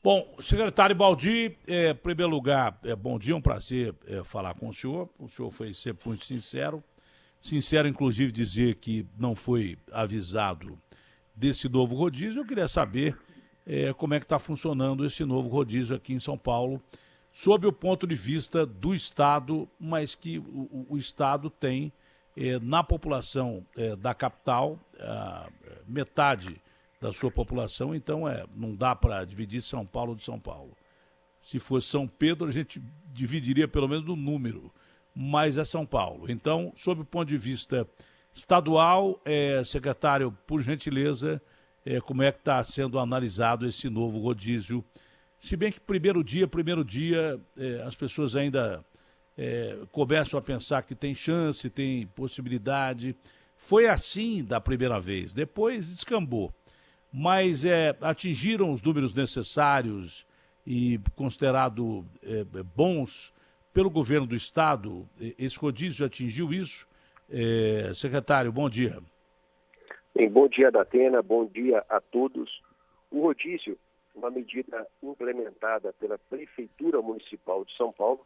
Bom, secretário Baldi, em primeiro lugar, bom dia, um prazer falar com o senhor. O senhor foi sempre muito sincero. Sincero, inclusive, dizer que não foi avisado desse novo rodízio. Eu queria saber como é que está funcionando esse novo rodízio aqui em São Paulo, sob o ponto de vista do Estado, mas que o Estado tem na população da capital, metade da sua população, então não dá para dividir São Paulo de São Paulo. Se fosse São Pedro, a gente dividiria pelo menos no número, mas é São Paulo. Então, sob o ponto de vista estadual, secretário, por gentileza, como é que está sendo analisado esse novo rodízio? Se bem que primeiro dia, as pessoas ainda começam a pensar que tem chance, tem possibilidade. Foi assim da primeira vez, depois descambou. Mas atingiram os números necessários e considerados bons pelo governo do Estado. Esse rodízio atingiu isso? Secretário, bom dia. Bem, bom dia, Datena, bom dia a todos. O rodízio, uma medida implementada pela Prefeitura Municipal de São Paulo,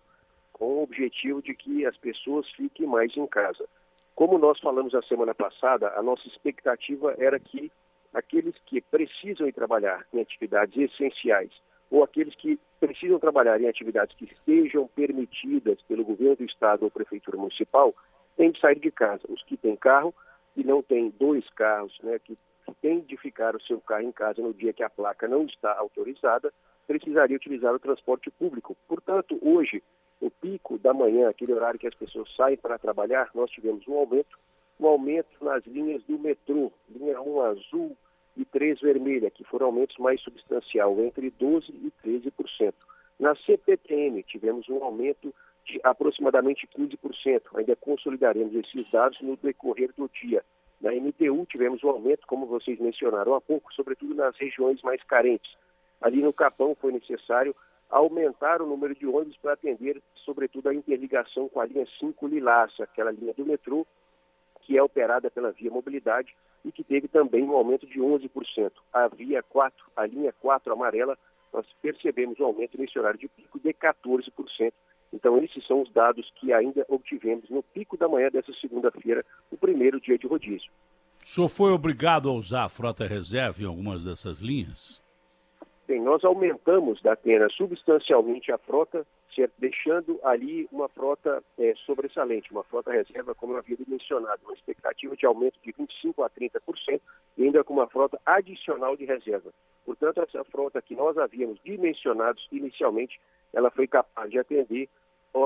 com o objetivo de que as pessoas fiquem mais em casa. Como nós falamos a semana passada, a nossa expectativa era que aqueles que precisam ir trabalhar em atividades essenciais ou aqueles que precisam trabalhar em atividades que estejam permitidas pelo governo do estado ou prefeitura municipal, têm de sair de casa. Os que têm carro e não têm dois carros, né, que têm de ficar o seu carro em casa no dia que a placa não está autorizada, precisaria utilizar o transporte público. Portanto, hoje, no pico da manhã, aquele horário que as pessoas saem para trabalhar, nós tivemos um aumento nas linhas do metrô, linha 1 azul e 3 vermelha, que foram aumentos mais substancial, entre 12% e 13%. Na CPTM, tivemos um aumento de aproximadamente 15%. Ainda consolidaremos esses dados no decorrer do dia. Na MTU, tivemos um aumento, como vocês mencionaram há pouco, sobretudo nas regiões mais carentes. Ali no Capão foi necessário aumentar o número de ônibus para atender, sobretudo, a interligação com a linha 5 Lilás, aquela linha do metrô, que é operada pela Via Mobilidade e que teve também um aumento de 11%. A linha 4 amarela, nós percebemos um aumento nesse horário de pico de 14%. Então, esses são os dados que ainda obtivemos no pico da manhã dessa segunda-feira, o primeiro dia de rodízio. O senhor foi obrigado a usar a frota reserva em algumas dessas linhas? Bem, nós aumentamos, Datena, substancialmente a frota, deixando ali uma frota sobressalente, uma frota reserva, como eu havia mencionado, uma expectativa de aumento de 25% a 30% e ainda com uma frota adicional de reserva. Portanto, essa frota que nós havíamos dimensionado inicialmente, ela foi capaz de atender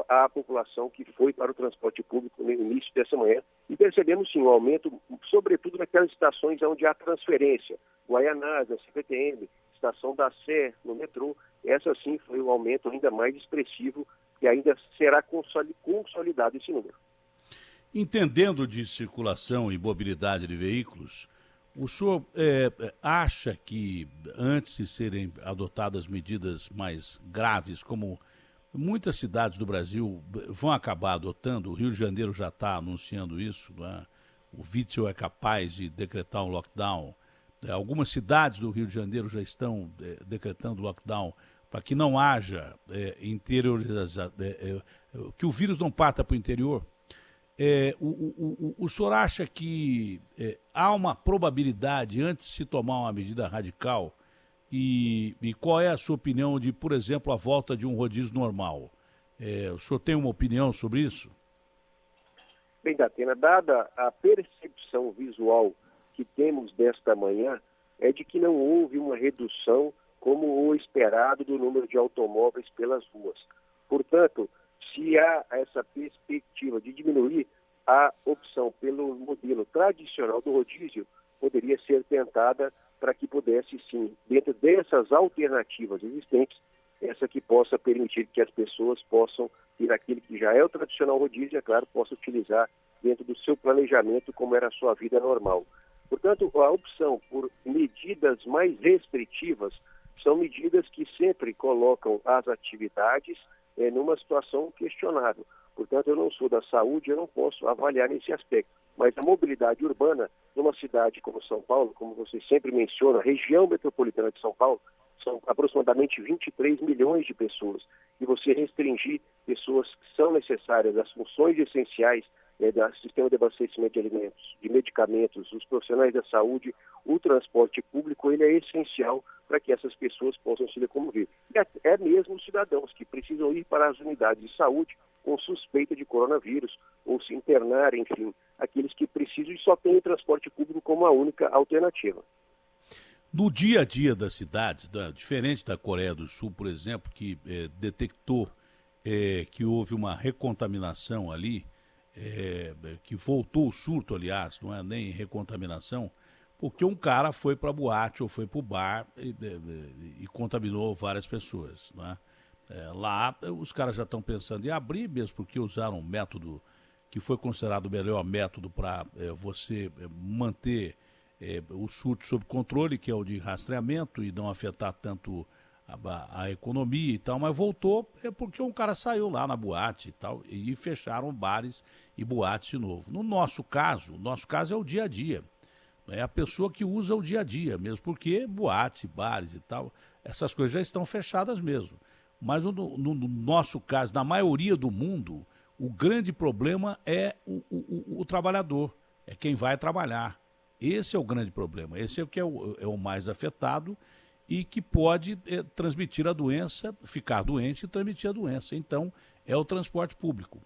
a população que foi para o transporte público no início dessa manhã e percebemos sim um aumento, sobretudo naquelas estações onde há transferência, Guaianazes, CPTM, estação da Sé, no metrô. Essa sim foi um aumento ainda mais expressivo e ainda será consolidado esse número. Entendendo de circulação e mobilidade de veículos, o senhor acha que antes de serem adotadas medidas mais graves, como muitas cidades do Brasil vão acabar adotando, o Rio de Janeiro já está anunciando isso, né? O Witzel é capaz de decretar um lockdown, algumas cidades do Rio de Janeiro já estão decretando lockdown para que não haja interiorização, que o vírus não parta para o interior. O senhor acha que há uma probabilidade, antes de se tomar uma medida radical, e qual é a sua opinião de, por exemplo, a volta de um rodízio normal? O senhor tem uma opinião sobre isso? Bem, Datena, dada a percepção visual que temos desta manhã, é de que não houve uma redução como o esperado do número de automóveis pelas ruas. Portanto, se há essa perspectiva de diminuir, a opção pelo modelo tradicional do rodízio poderia ser tentada para que pudesse, sim, dentro dessas alternativas existentes, essa que possa permitir que as pessoas possam ter aquele que já é o tradicional rodízio, é claro, possa utilizar dentro do seu planejamento como era a sua vida normal. Portanto, a opção por medidas mais restritivas são medidas que sempre colocam as atividades numa situação questionável. Portanto, eu não sou da saúde, eu não posso avaliar nesse aspecto. Mas a mobilidade urbana, numa cidade como São Paulo, como você sempre menciona, região metropolitana de São Paulo, são aproximadamente 23 milhões de pessoas, e você restringir pessoas que são necessárias às funções essenciais do sistema de abastecimento de alimentos, de medicamentos, os profissionais da saúde, o transporte público, ele é essencial para que essas pessoas possam se locomover. E é mesmo os cidadãos que precisam ir para as unidades de saúde com suspeita de coronavírus, ou se internar, enfim, aqueles que precisam e só têm o transporte público como a única alternativa. No dia a dia das cidades, diferente da Coreia do Sul, por exemplo, que detectou que houve uma recontaminação ali, que voltou o surto, aliás, não é nem recontaminação, porque um cara foi para a boate ou foi para o bar e contaminou várias pessoas. Não é? Lá, os caras já estão pensando em abrir, mesmo porque usaram um método que foi considerado o melhor método para você manter o surto sob controle, que é o de rastreamento e não afetar tanto a economia e tal, mas voltou porque um cara saiu lá na boate e tal, e fecharam bares e boates de novo. No nosso caso é o dia a dia. É a pessoa que usa o dia a dia, mesmo porque boates, bares e tal, essas coisas já estão fechadas mesmo. Mas no nosso caso, na maioria do mundo, o grande problema é o trabalhador, é quem vai trabalhar. Esse é o grande problema, esse é o que é o mais afetado e que pode transmitir a doença, ficar doente e transmitir a doença. Então, é o transporte público.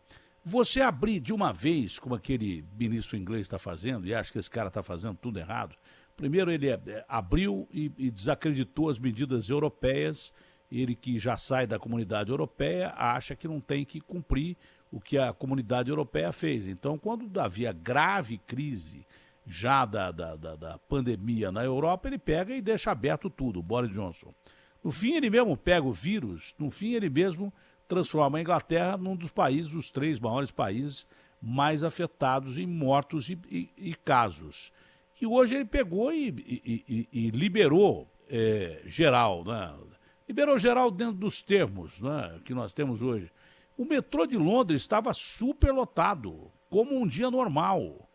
Você abrir de uma vez, como aquele ministro inglês está fazendo, e acho que esse cara está fazendo tudo errado, primeiro ele abriu e desacreditou as medidas europeias, ele que já sai da comunidade europeia, acha que não tem que cumprir o que a comunidade europeia fez. Então, quando havia grave crise já da pandemia na Europa, ele pega e deixa aberto tudo, o Boris Johnson. No fim, ele mesmo pega o vírus, no fim, ele mesmo transforma a Inglaterra num dos países, os 3 maiores países mais afetados em mortos e casos. E hoje ele pegou e liberou geral, né? Liberou geral dentro dos termos, né, que nós temos hoje. O metrô de Londres estava superlotado, como um dia normal.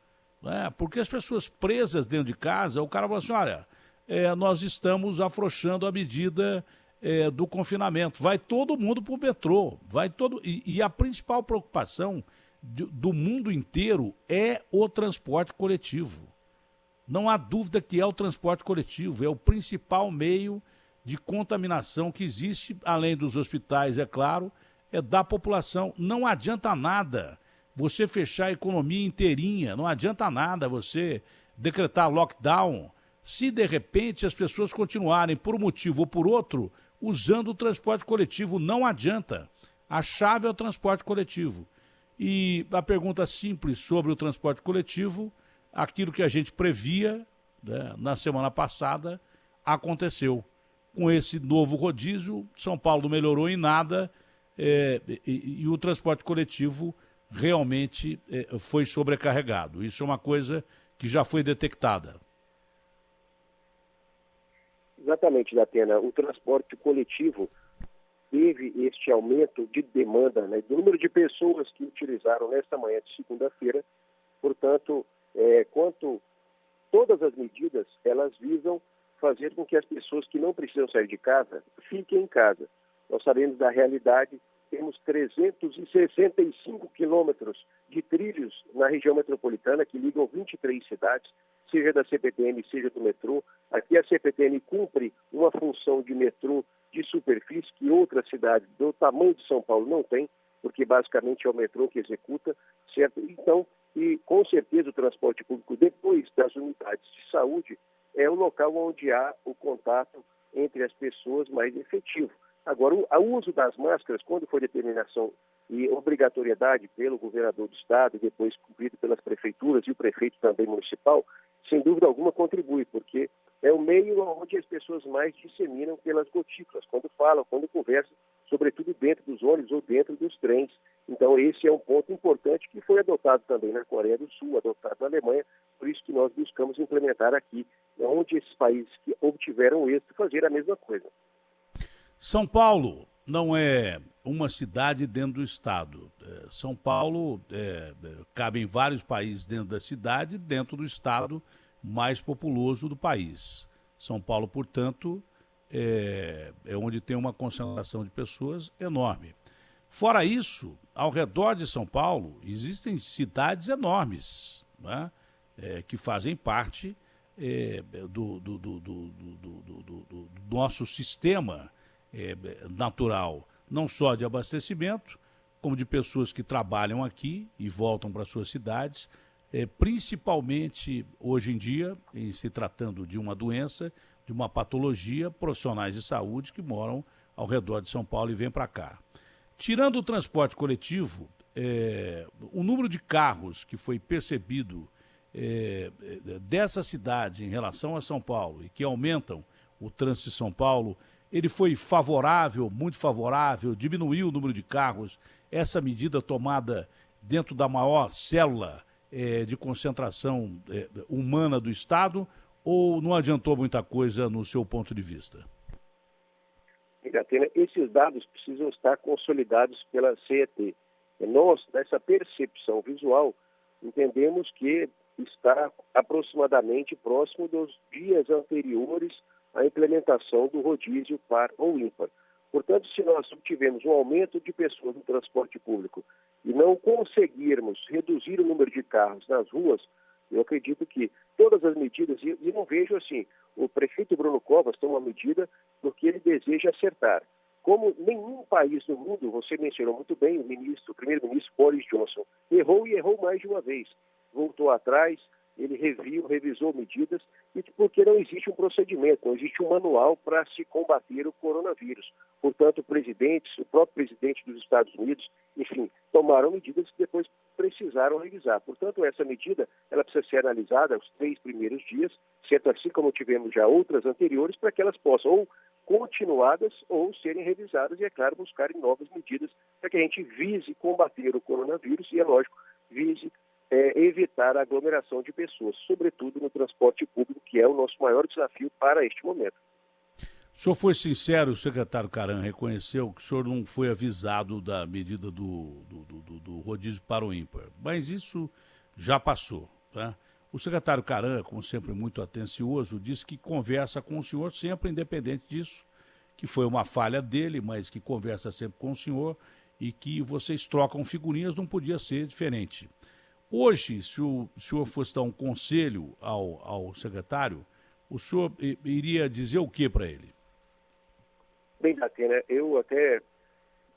Porque as pessoas presas dentro de casa, o cara falou assim, olha, nós estamos afrouxando a medida do confinamento. Vai todo mundo para o metrô. E a principal preocupação do mundo inteiro é o transporte coletivo. Não há dúvida que é o transporte coletivo, é o principal meio de contaminação que existe, além dos hospitais, é claro, da população. Não adianta nada você fechar a economia inteirinha, não adianta nada você decretar lockdown, se de repente as pessoas continuarem, por um motivo ou por outro, usando o transporte coletivo. Não adianta. A chave é o transporte coletivo. E a pergunta simples sobre o transporte coletivo, aquilo que a gente previa, né, na semana passada, aconteceu. Com esse novo rodízio, São Paulo não melhorou em nada e o transporte coletivo realmente foi sobrecarregado. Isso é uma coisa que já foi detectada. Exatamente, Datena. O transporte coletivo teve este aumento de demanda, né, do número de pessoas que utilizaram nesta manhã de segunda-feira. Portanto, quanto todas as medidas, elas visam fazer com que as pessoas que não precisam sair de casa fiquem em casa. Nós sabemos da realidade, temos 365 quilômetros de trilhos na região metropolitana que ligam 23 cidades, seja da CPTM, seja do metrô. Aqui a CPTM cumpre uma função de metrô de superfície que outras cidades do tamanho de São Paulo não tem, porque basicamente é o metrô que executa, certo? Então, e com certeza o transporte público, depois das unidades de saúde, é o local onde há o contato entre as pessoas mais efetivo. Agora, o uso das máscaras, quando for determinação e obrigatoriedade pelo governador do estado, e depois cumprido pelas prefeituras e o prefeito também municipal, sem dúvida alguma contribui, porque é o meio onde as pessoas mais disseminam pelas gotículas, quando falam, quando conversam, sobretudo dentro dos ônibus ou dentro dos trens. Então, esse é um ponto importante que foi adotado também na Coreia do Sul, adotado na Alemanha, por isso que nós buscamos implementar aqui, onde esses países que obtiveram êxito, fazer a mesma coisa. São Paulo não é uma cidade dentro do estado. São Paulo cabe em vários países dentro da cidade, dentro do estado mais populoso do país. São Paulo, portanto, é onde tem uma concentração de pessoas enorme. Fora isso, ao redor de São Paulo, existem cidades enormes, né, que fazem parte do nosso sistema natural, não só de abastecimento, como de pessoas que trabalham aqui e voltam para suas cidades, principalmente hoje em dia, em se tratando de uma doença, de uma patologia, profissionais de saúde que moram ao redor de São Paulo e vêm para cá. Tirando o transporte coletivo, o número de carros que foi percebido dessas cidades em relação a São Paulo e que aumentam o trânsito de São Paulo, ele foi favorável, muito favorável, diminuiu o número de carros, essa medida tomada dentro da maior célula de concentração humana do Estado, ou não adiantou muita coisa no seu ponto de vista? Atena, esses dados precisam estar consolidados pela CET. Nós, nessa percepção visual, entendemos que está aproximadamente próximo dos dias anteriores à implementação do rodízio par ou ímpar. Portanto, se nós obtivermos um aumento de pessoas no transporte público e não conseguirmos reduzir o número de carros nas ruas, eu acredito que todas as medidas, e não vejo assim, o prefeito Bruno Covas toma uma medida porque ele deseja acertar. Como nenhum país no mundo, você mencionou muito bem, o primeiro-ministro Boris Johnson errou e errou mais de uma vez. Voltou atrás, ele revisou medidas, e porque não existe um procedimento, não existe um manual para se combater o coronavírus. Portanto, o próprio presidente dos Estados Unidos, enfim, tomaram medidas que depois precisaram revisar. Portanto, essa medida ela precisa ser analisada os 3 primeiros dias, certo? Assim como tivemos já outras anteriores, para que elas possam ou continuadas ou serem revisadas e, é claro, buscarem novas medidas para que a gente vise combater o coronavírus e, é lógico, vise evitar a aglomeração de pessoas, sobretudo no transporte público, que é o nosso maior desafio para este momento. O senhor foi sincero, o secretário Caram reconheceu que o senhor não foi avisado da medida do rodízio para o ímpar, mas isso já passou, tá? O secretário Caram, como sempre muito atencioso, disse que conversa com o senhor sempre, independente disso, que foi uma falha dele, mas que conversa sempre com o senhor e que vocês trocam figurinhas, não podia ser diferente. Hoje, se o senhor fosse dar um conselho ao secretário, o senhor iria dizer o que para ele? Bem, Atena, eu até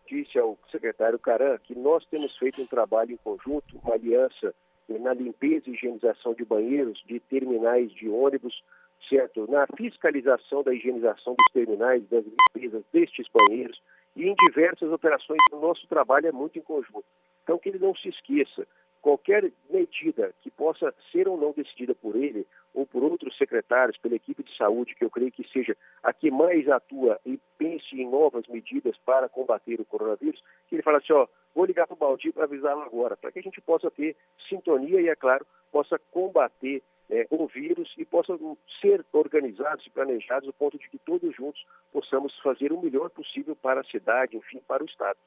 disse ao secretário Caram que nós temos feito um trabalho em conjunto, uma aliança na limpeza e higienização de banheiros, de terminais de ônibus, certo? Na fiscalização da higienização dos terminais, das limpezas destes banheiros e em diversas operações. O nosso trabalho é muito em conjunto. Então, que ele não se esqueça, qualquer medida que possa ser ou não decidida por ele ou por outros secretários, pela equipe de saúde, que eu creio que seja a que mais atua e pense em novas medidas para combater o coronavírus, que ele fala assim, vou ligar para o Baldi para avisá-lo agora, para que a gente possa ter sintonia e, é claro, possa combater o vírus e possam ser organizados e planejados do ponto de que todos juntos possamos fazer o melhor possível para a cidade, enfim, para o Estado.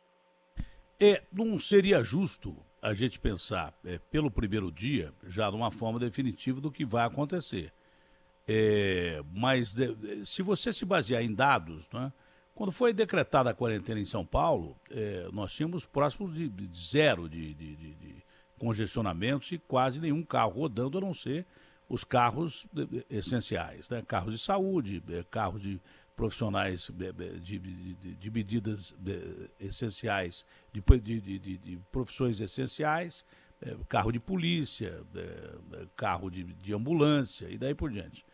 Não seria justo a gente pensar pelo primeiro dia, já numa forma definitiva do que vai acontecer. Mas se você se basear em dados, né, quando foi decretada a quarentena em São Paulo, nós tínhamos próximo de zero de congestionamentos e quase nenhum carro rodando, a não ser os carros essenciais, né? Carros de saúde, carros de profissionais de medidas essenciais, de profissões essenciais, carro de polícia, carro de ambulância e daí por diante.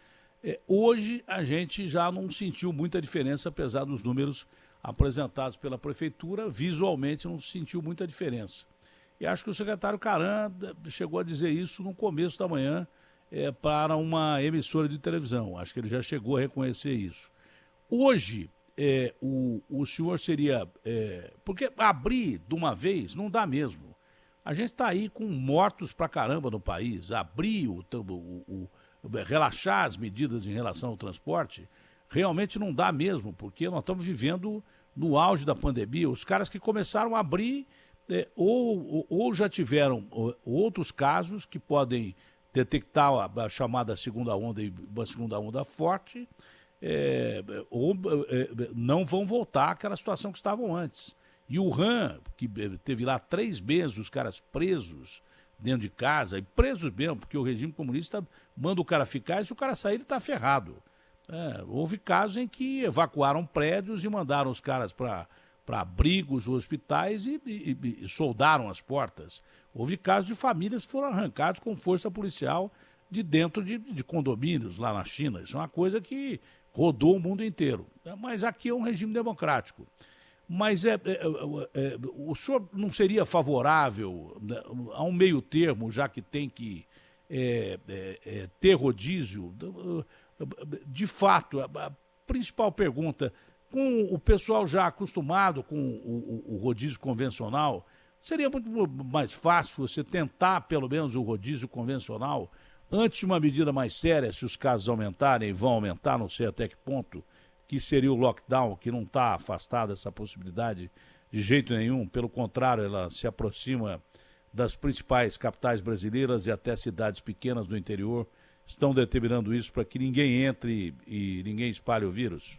Hoje a gente já não sentiu muita diferença, apesar dos números apresentados pela prefeitura, visualmente não sentiu muita diferença. E acho que o secretário Caram chegou a dizer isso no começo da manhã para uma emissora de televisão. Acho que ele já chegou a reconhecer isso. Hoje, o senhor seria... porque abrir de uma vez não dá mesmo. A gente está aí com mortos pra caramba no país. Abrir, relaxar as medidas em relação ao transporte, realmente não dá mesmo, porque nós estamos vivendo no auge da pandemia. Os caras que começaram a abrir ou já tiveram outros casos que podem detectar a chamada segunda onda e uma segunda onda forte, não vão voltar àquela situação que estavam antes. E o Wuhan, que teve lá 3 meses os caras presos dentro de casa, e presos mesmo, porque o regime comunista manda o cara ficar e se o cara sair ele está ferrado. Houve casos em que evacuaram prédios e mandaram os caras para abrigos ou hospitais e soldaram as portas. Houve casos de famílias que foram arrancados com força policial de dentro de condomínios lá na China. Isso é uma coisa que rodou o mundo inteiro. Mas aqui é um regime democrático. Mas o senhor não seria favorável a um meio termo, já que tem que ter rodízio? De fato, a principal pergunta, com o pessoal já acostumado com o rodízio convencional, seria muito mais fácil você tentar pelo menos o rodízio convencional antes de uma medida mais séria, se os casos aumentarem, vão aumentar, não sei até que ponto, que seria o lockdown, que não está afastada essa possibilidade de jeito nenhum. Pelo contrário, ela se aproxima das principais capitais brasileiras e até cidades pequenas do interior estão determinando isso para que ninguém entre e ninguém espalhe o vírus?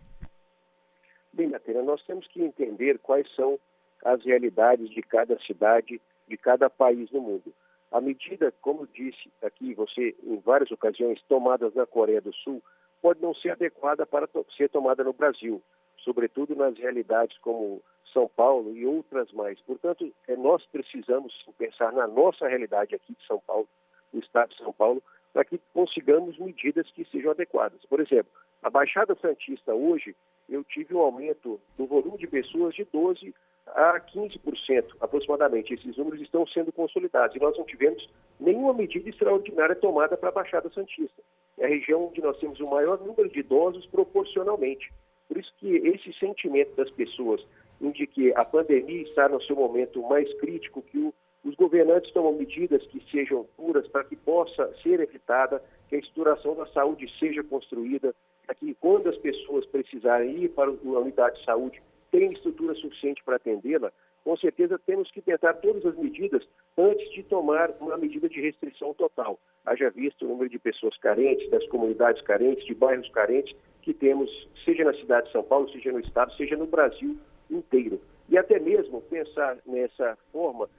Bem, Datena, nós temos que entender quais são as realidades de cada cidade, de cada país no mundo. A medida, como disse aqui você em várias ocasiões, tomadas na Coreia do Sul, pode não ser adequada para ser tomada no Brasil, sobretudo nas realidades como São Paulo e outras mais. Portanto, nós precisamos pensar na nossa realidade aqui de São Paulo, do estado de São Paulo, para que consigamos medidas que sejam adequadas. Por exemplo, a Baixada Santista hoje, eu tive um aumento do volume de pessoas de 12% a 15% aproximadamente. Esses números estão sendo consolidados e nós não tivemos nenhuma medida extraordinária tomada para a Baixada Santista. É a região onde nós temos o maior número de idosos proporcionalmente. Por isso que esse sentimento das pessoas de que a pandemia está no seu momento mais crítico, que os governantes tomam medidas que sejam puras para que possa ser evitada, que a estruturação da saúde seja construída, para que quando as pessoas precisarem ir para a unidade de saúde, tenham estrutura suficiente para atendê-la. Com certeza temos que tentar todas as medidas antes de tomar uma medida de restrição total. Haja visto o número de pessoas carentes, das comunidades carentes, de bairros carentes que temos, seja na cidade de São Paulo, seja no estado, seja no Brasil inteiro. E até mesmo pensar nessa forma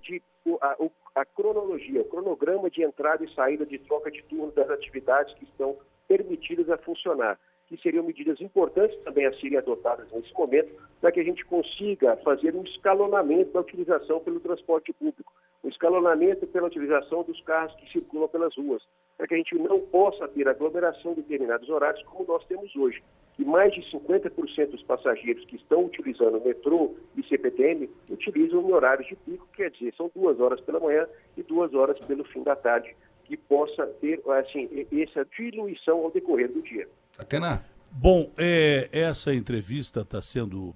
de a cronologia, o cronograma de entrada e saída de troca de turno das atividades que estão permitidas a funcionar, que seriam medidas importantes também a serem adotadas nesse momento, para que a gente consiga fazer um escalonamento da utilização pelo transporte público, um escalonamento pela utilização dos carros que circulam pelas ruas, para que a gente não possa ter aglomeração em determinados horários como nós temos hoje. E mais de 50% dos passageiros que estão utilizando o metrô e CPTM utilizam em horários de pico, quer dizer, são 2 horas pela manhã e 2 horas pelo fim da tarde, que possa ter essa diluição ao decorrer do dia. Atena. Bom, essa entrevista está sendo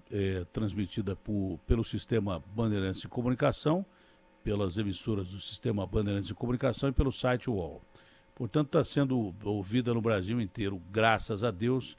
transmitida pelo Sistema Bandeirantes de Comunicação, pelas emissoras do Sistema Bandeirantes de Comunicação e pelo site UOL. Portanto, está sendo ouvida no Brasil inteiro, graças a Deus,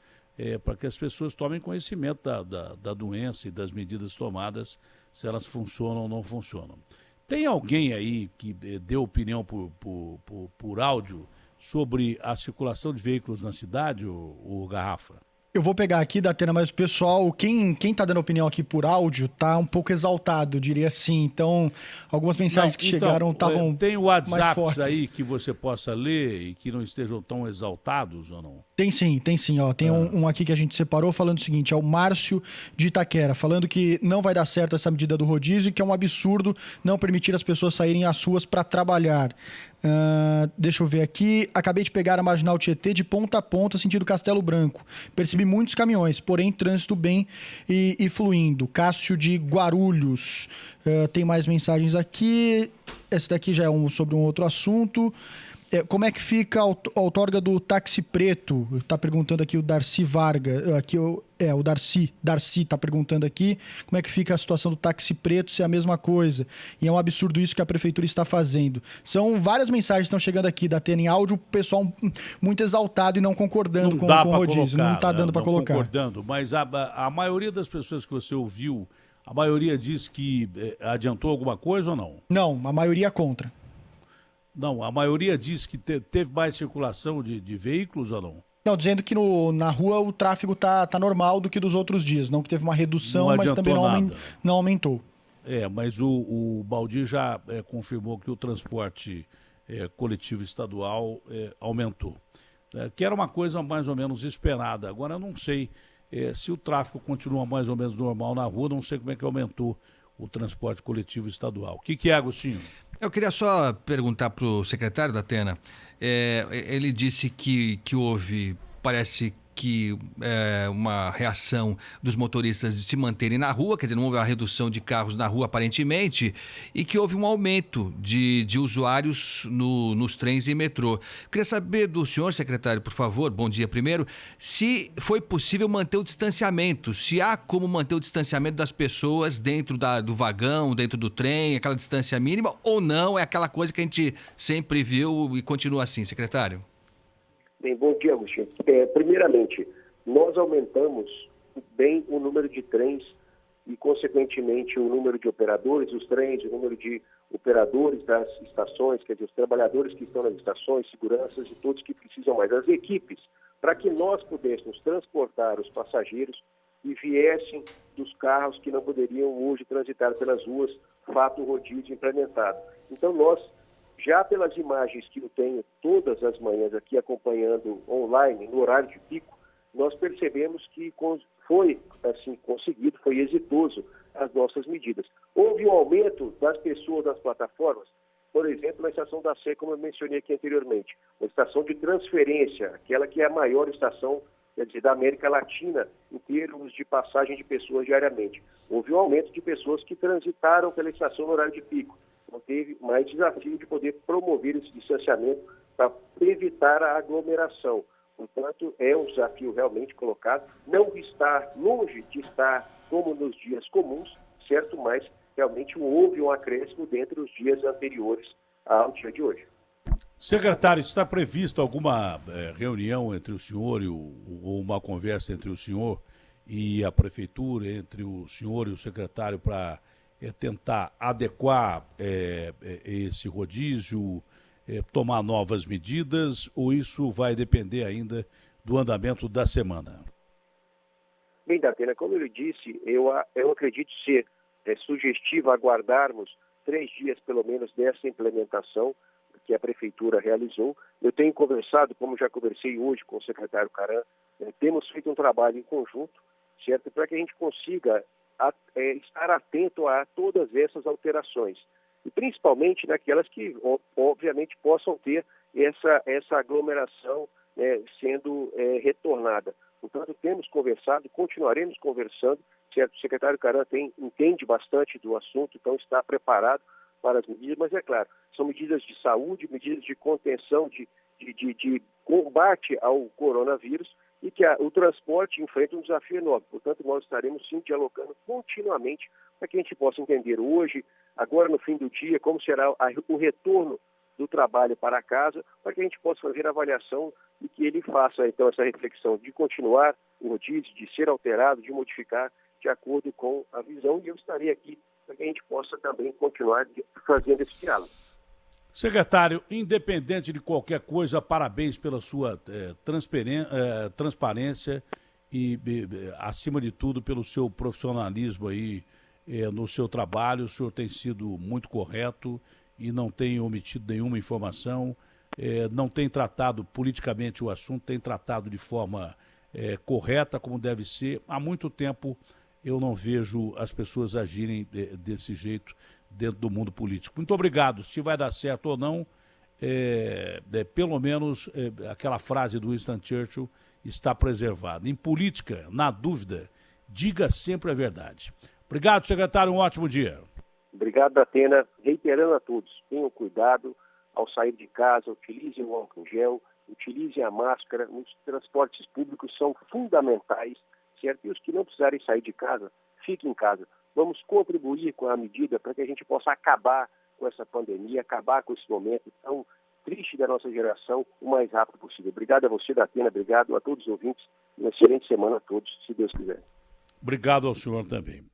para que as pessoas tomem conhecimento da doença e das medidas tomadas, se elas funcionam ou não funcionam. Tem alguém aí que deu opinião por áudio sobre a circulação de veículos na cidade, o Garrafa? Eu vou pegar aqui, Datena, mas o pessoal, quem tá dando opinião aqui por áudio, tá um pouco exaltado, eu diria assim. Então, algumas mensagens que chegaram estavam tem WhatsApps aí que você possa ler e que não estejam tão exaltados ou não? Tem sim, ó. Tem um aqui que a gente separou falando o seguinte, é o Márcio de Itaquera, falando que não vai dar certo essa medida do rodízio, que é um absurdo não permitir as pessoas saírem às ruas para trabalhar. Deixa eu ver aqui. Acabei de pegar a Marginal Tietê de ponta a ponta, sentido Castelo Branco. Percebi muitos caminhões, porém trânsito bem e fluindo. Cássio de Guarulhos. Tem mais mensagens aqui. Esse daqui já é sobre um outro assunto. Como é que fica a outorga do táxi preto? Está perguntando aqui o Darcy Varga. Aqui o Darcy está perguntando aqui como é que fica a situação do táxi preto, se é a mesma coisa. E é um absurdo isso que a prefeitura está fazendo. São várias mensagens que estão chegando aqui, Datena, em áudio, o pessoal muito exaltado e não concordando com o rodízio. Não está dando para colocar. Concordando, mas a maioria das pessoas que você ouviu, a maioria diz que adiantou alguma coisa ou não? Não, a maioria é contra. Não, a maioria diz que teve mais circulação de veículos ou não? Não, dizendo que na rua o tráfego tá normal do que dos outros dias. Não que teve uma redução, Não mas também adiantou nada. não aumentou. Mas o Baldi já confirmou que o transporte coletivo estadual aumentou. Que era uma coisa mais ou menos esperada. Agora eu não sei se o tráfego continua mais ou menos normal na rua, não sei como é que aumentou o transporte coletivo estadual. O que é, Agostinho? Eu queria só perguntar para o secretário da Atena. Ele disse que houve, parece que uma reação dos motoristas de se manterem na rua, quer dizer, não houve uma redução de carros na rua aparentemente, e que houve um aumento de usuários nos trens e metrô. Queria saber do senhor, secretário, por favor, bom dia primeiro, se foi possível manter o distanciamento, se há como manter o distanciamento das pessoas dentro do vagão, dentro do trem, aquela distância mínima, ou não, é aquela coisa que a gente sempre viu e continua assim, secretário? Bem, bom dia, Agostinho. Primeiramente, nós aumentamos bem o número de trens e, consequentemente, o número de operadores dos trens, o número de operadores das estações, quer dizer, os trabalhadores que estão nas estações, seguranças e todos que precisam mais, as equipes, para que nós pudéssemos transportar os passageiros e viessem dos carros que não poderiam hoje transitar pelas ruas, fato rodízio implementado. Então, nós, já pelas imagens que eu tenho todas as manhãs aqui acompanhando online, no horário de pico, nós percebemos que foi assim conseguido, foi exitoso as nossas medidas. Houve um aumento das pessoas nas plataformas, por exemplo, na estação da Sé, como eu mencionei aqui anteriormente, uma estação de transferência, aquela que é a maior estação, quer dizer, da América Latina em termos de passagem de pessoas diariamente. Houve um aumento de pessoas que transitaram pela estação no horário de pico. Então, teve mais desafio de poder promover esse distanciamento para evitar a aglomeração. Portanto, é um desafio realmente colocado. Não está longe de estar como nos dias comuns, certo? Mas realmente houve um acréscimo dentre os dias anteriores ao dia de hoje. Secretário, está prevista alguma reunião entre o senhor ou uma conversa entre o senhor e a prefeitura, entre o senhor e o secretário, para tentar adequar esse rodízio, tomar novas medidas, ou isso vai depender ainda do andamento da semana? Bem, Datena, como eu disse, eu acredito ser sugestivo aguardarmos 3 dias, pelo menos, dessa implementação que a Prefeitura realizou. Eu tenho conversado, como já conversei hoje com o secretário Caran, temos feito um trabalho em conjunto, certo? Para que a gente consiga estar atento a todas essas alterações. E principalmente naquelas que, obviamente, possam ter essa aglomeração sendo retornada. Portanto, temos conversado, continuaremos conversando, certo? O secretário Caran entende bastante do assunto, então está preparado para as medidas, mas é claro, são medidas de saúde, medidas de contenção, de combate ao coronavírus, e que o transporte enfrenta um desafio enorme. Portanto, nós estaremos sim dialogando continuamente para que a gente possa entender hoje, agora no fim do dia, como será o retorno do trabalho para casa, para que a gente possa fazer a avaliação e que ele faça, então, essa reflexão de continuar o rodízio, de ser alterado, de modificar de acordo com a visão, e eu estarei aqui para que a gente possa também continuar fazendo esse diálogo. Secretário, independente de qualquer coisa, parabéns pela sua transparência e, acima de tudo, pelo seu profissionalismo aí no seu trabalho. O senhor tem sido muito correto e não tem omitido nenhuma informação, não tem tratado politicamente o assunto, tem tratado de forma correta, como deve ser. Há muito tempo eu não vejo as pessoas agirem desse jeito dentro do mundo político. Muito obrigado. Se vai dar certo ou não, pelo menos aquela frase do Winston Churchill está preservada. Em política, na dúvida, diga sempre a verdade. Obrigado, secretário. Um ótimo dia. Obrigado, Datena. Reiterando a todos, tenham cuidado ao sair de casa, utilizem o álcool em gel, utilizem a máscara. Os transportes públicos são fundamentais, certo? E os que não precisarem sair de casa, fiquem em casa. Vamos contribuir com a medida para que a gente possa acabar com essa pandemia, acabar com esse momento tão triste da nossa geração o mais rápido possível. Obrigado a você, Datena, obrigado a todos os ouvintes. Uma excelente semana a todos, se Deus quiser. Obrigado ao senhor também.